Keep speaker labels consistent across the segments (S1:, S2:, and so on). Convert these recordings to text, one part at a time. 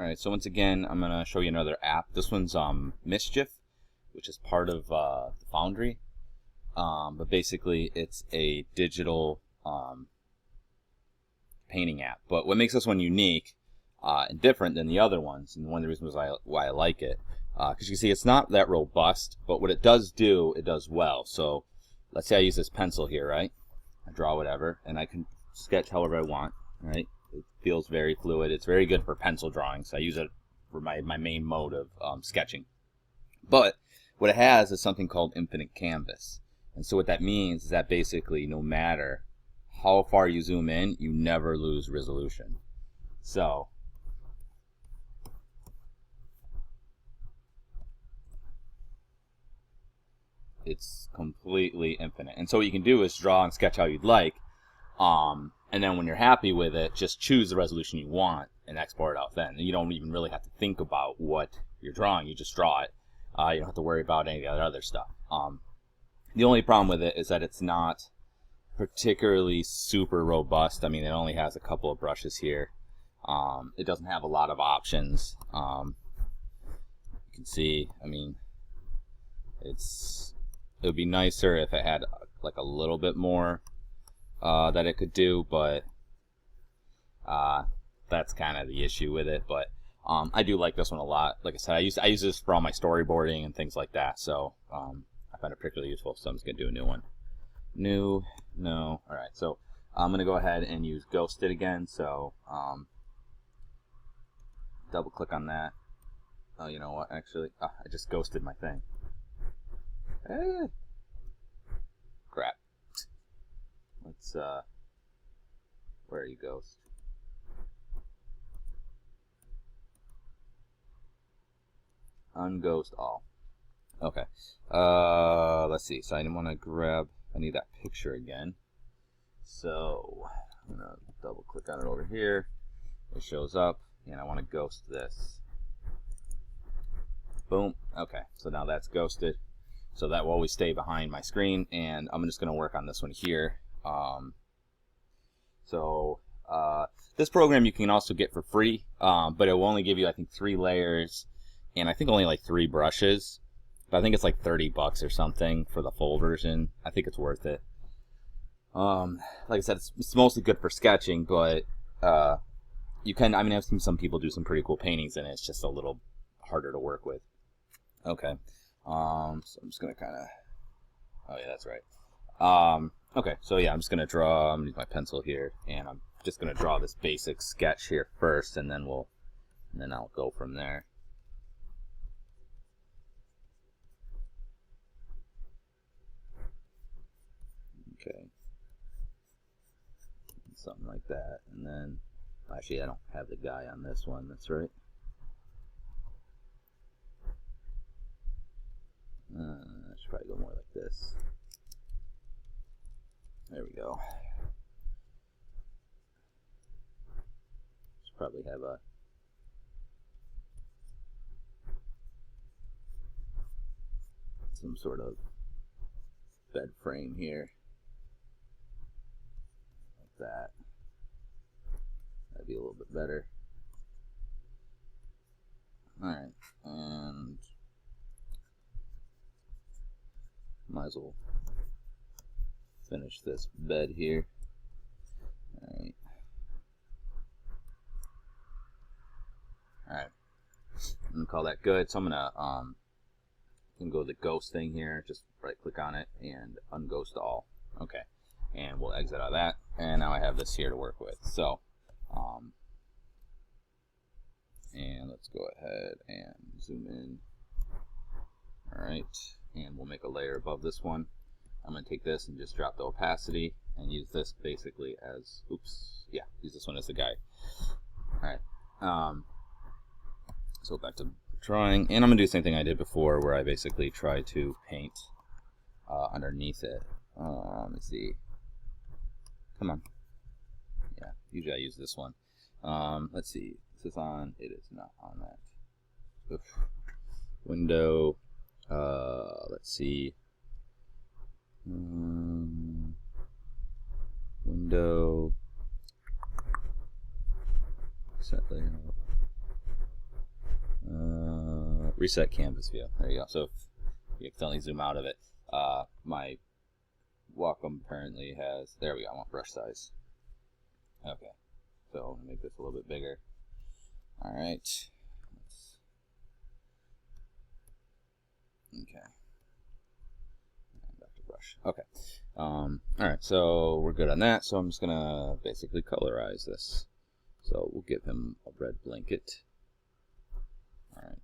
S1: Alright, so once again, I'm going to show you another app. This one's Mischief, which is part of the Foundry. But basically, it's a digital painting app. But what makes this one unique and different than the other ones, and one of the reasons why I like it, because you can see it's not that robust, but what it does do, it does well. So let's say I use this pencil here, right? I draw whatever, and I can sketch however I want, right? It feels very fluid. It's very good for pencil drawings. I use it for my main mode of sketching. But what it has is something called infinite canvas. And so what that means is that basically no matter how far you zoom in, you never lose resolution. So it's completely infinite. And so what you can do is draw and sketch how you'd like. And then when you're happy with it, just choose the resolution you want and export it out then. And you don't even really have to think about what you're drawing. You just draw it. You don't have to worry about any of the other stuff. The only problem with it is that it's not particularly super robust. I mean, it only has a couple of brushes here. It doesn't have a lot of options. You can see, I mean, it would be nicer if it had like a little bit more that it could do, but that's kind of the issue with it. But I do like this one a lot. Like I said, I use this for all my storyboarding and things like that, so I find it particularly useful. So I'm just gonna do a new one. No. All right, so I'm gonna go ahead and use Ghosted again. So double click on that. Oh, you know what? Actually, I just ghosted my thing. Crap. Let's where are you, Ghost? Unghost all. Okay. Let's see. So I didn't want to grab. I need that picture again. So I'm gonna double click on it over here. It shows up, and I want to ghost this. Boom. Okay. So now that's ghosted. So that will always stay behind my screen, and I'm just gonna work on this one here. This program you can also get for free, but it will only give you, I think, 3 layers, and I think only like 3 brushes. But I think it's like $30 or something for the full version. I think it's worth it. Like I said, it's mostly good for sketching, but you can. I mean, I've seen some people do some pretty cool paintings, and it's just a little harder to work with. Okay. So I'm just gonna kind of. Oh yeah, that's right. Okay, so yeah, I'm just gonna draw. I'm gonna use my pencil here, and I'm just gonna draw this basic sketch here first, and then I'll go from there. Okay, something like that, and then actually I don't have the guy on this one. That's right. I should probably go more like this. There we go. Should probably have some sort of bed frame here. Like that. That'd be a little bit better. Alright, and might as well finish this bed here. Alright. I'm gonna call that good. So I'm gonna go to the ghost thing here, just right click on it and unghost all. Okay. And we'll exit out of that. And now I have this here to work with. So and let's go ahead and zoom in. Alright. And we'll make a layer above this one. I'm going to take this and just drop the opacity and use this basically as, use this one as the guide. Alright, so back to drawing, and I'm going to do the same thing I did before where I basically try to paint underneath it. Let me see. Come on. Yeah, usually I use this one. Let's see. This is on, it is not on that. Oof. Window, let's see. Window, set layout, reset canvas view. There you go. So if you accidentally zoom out of it, my Wacom apparently has, there we go, I want brush size. Okay, so I'm going to make this a little bit bigger. Alright. Okay. And back to brush. Okay. Alright, so we're good on that. So I'm just going to basically colorize this. So we'll give him a red blanket. Alright.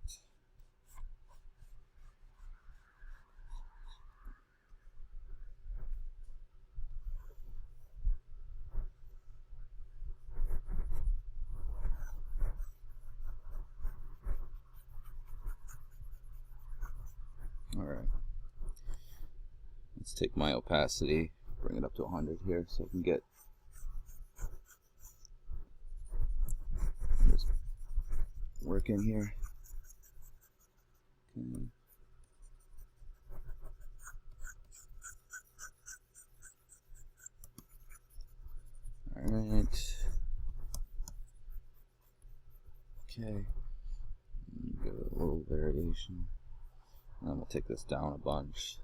S1: Alright. Let's take my opacity, bring it up to 100 here so I can get this work in here. Okay. Alright. Okay. Give it a little variation. And then we'll take this down a bunch.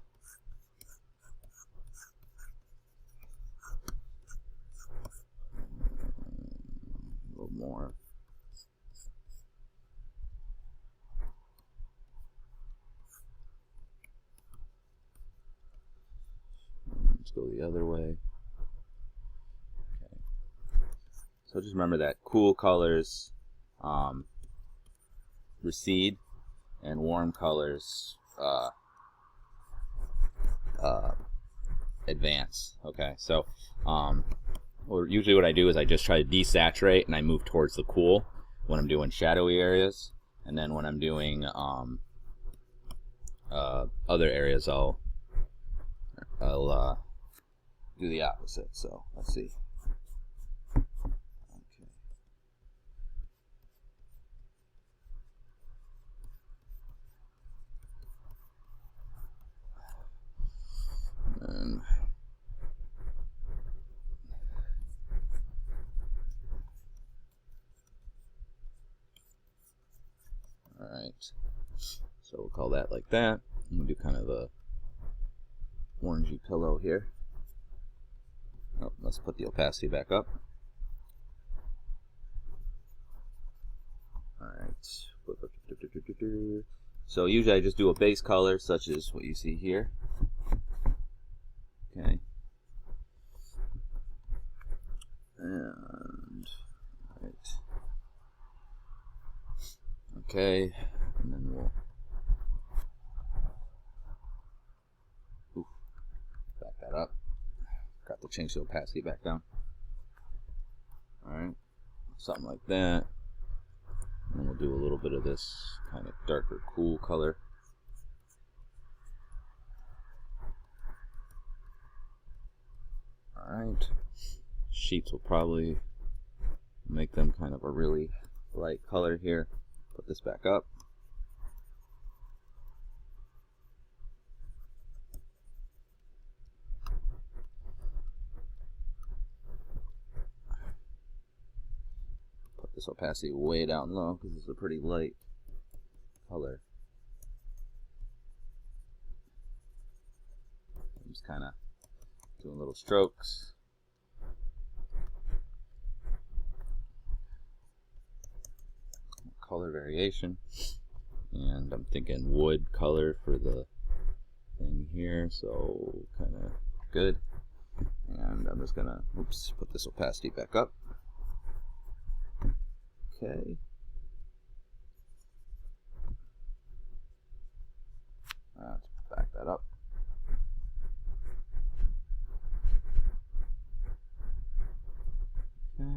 S1: A little more. Let's go the other way. Okay. So just remember that cool colors recede and warm colors advance. Okay, so usually what I do is I just try to desaturate and I move towards the cool when I'm doing shadowy areas, and then when I'm doing other areas I'll do the opposite. So let's see. Okay. And alright, so we'll call that like that. I'm gonna do kind of a orangey pillow here. Oh, let's put the opacity back up. Alright. So usually I just do a base color such as what you see here. Okay. And right. Okay, and then we'll back that up. Got to change the opacity back down. Alright, something like that. And then we'll do a little bit of this kind of darker cool color. Alright, sheets will probably make them kind of a really light color here. Put this back up. Put this opacity way down low because it's a pretty light color. I'm just kind of doing little strokes. Color variation, and I'm thinking wood color for the thing here, so kind of good. And I'm just gonna put this opacity back up. Okay. Let's back that up. Okay.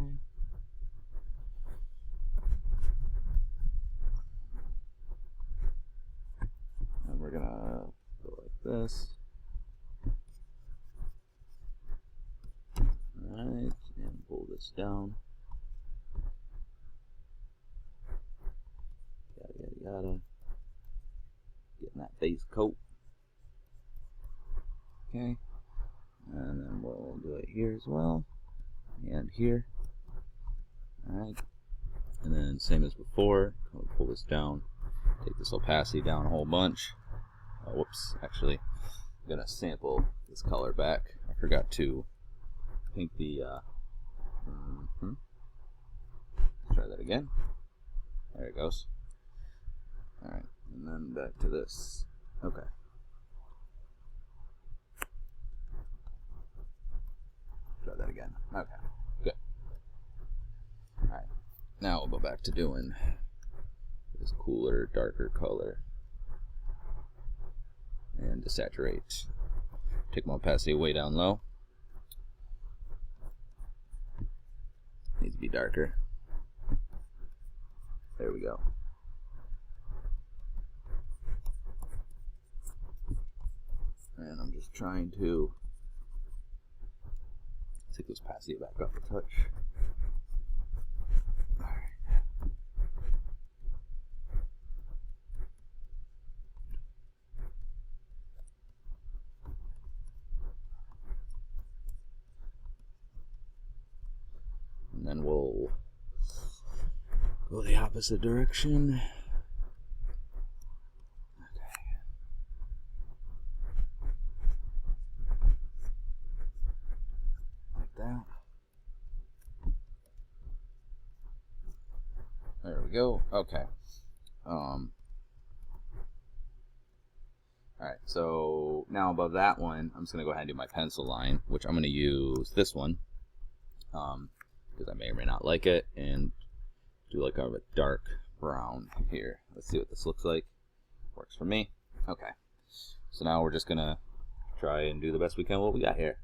S1: And we're gonna go like this. Alright, and pull this down. Yada yada yada. Getting that base coat. Okay. And then we'll do it here as well. And here. Alright. And then same as before, I'll pull this down. Take this opacity down a whole bunch. Oh, whoops, actually, I'm gonna sample this color back. I forgot to paint the, Let's try that again. There it goes. Alright, and then back to this. Okay. Try that again. Okay, good. Alright, now we'll go back to doing this cooler, darker color. And desaturate. Take my opacity way down low. Needs to be darker. There we go. And I'm just trying to take this opacity back up a touch. Alright. And then we'll go the opposite direction. Okay. Like that. There we go. Okay. Alright, so now above that one, I'm just going to go ahead and do my pencil line, which I'm going to use this one. Because I may or may not like it, and do like kind of a dark brown here. Let's see what this looks like. Works for me. Okay. So now we're just gonna try and do the best we can with what we got here.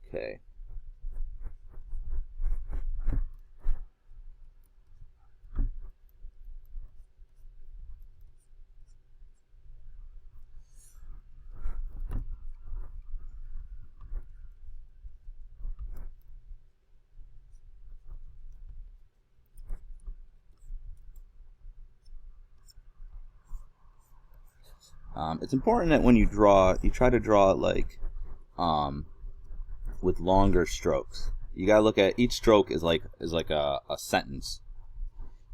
S1: Okay. It's important that when you draw, you try to draw it like with longer strokes. You gotta look at each stroke is like a sentence.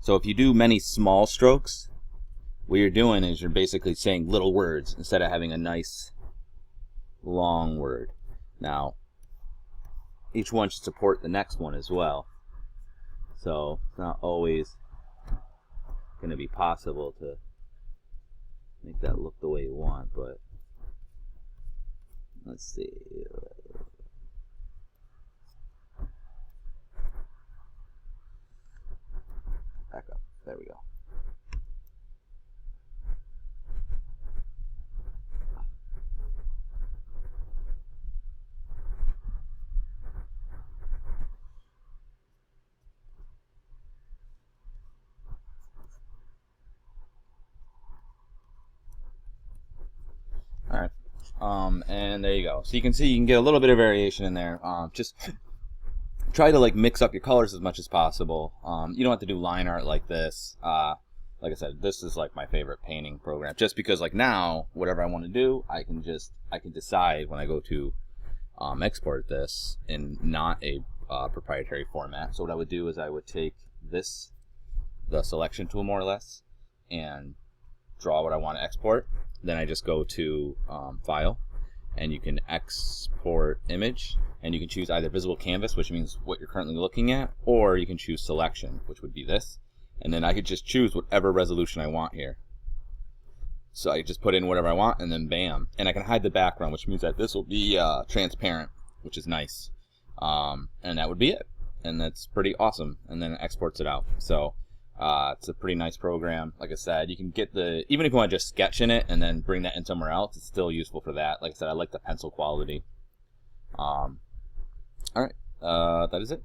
S1: So if you do many small strokes, what you're doing is you're basically saying little words instead of having a nice long word. Now, each one should support the next one as well. So it's not always going to be possible to make that look the way you want, but let's see. Back up. There we go. All right. And there you go. So you can see you can get a little bit of variation in there. Just try to like mix up your colors as much as possible. You don't have to do line art like this. Like I said, this is like my favorite painting program, just because like now whatever I want to do, I can decide when I go to export this in not a proprietary format. So what I would do is I would take the selection tool more or less, and draw what I want to export. Then I just go to File, and you can export image, and you can choose either visible canvas, which means what you're currently looking at, or you can choose selection, which would be this. And then I could just choose whatever resolution I want here. So I just put in whatever I want, and then bam. And I can hide the background, which means that this will be transparent, which is nice. And that would be it. And that's pretty awesome. And then it exports it out. So it's a pretty nice program. Like I said, you can get even if you want to just sketch in it and then bring that in somewhere else, it's still useful for that. Like I said, I like the pencil quality. All right, that is it.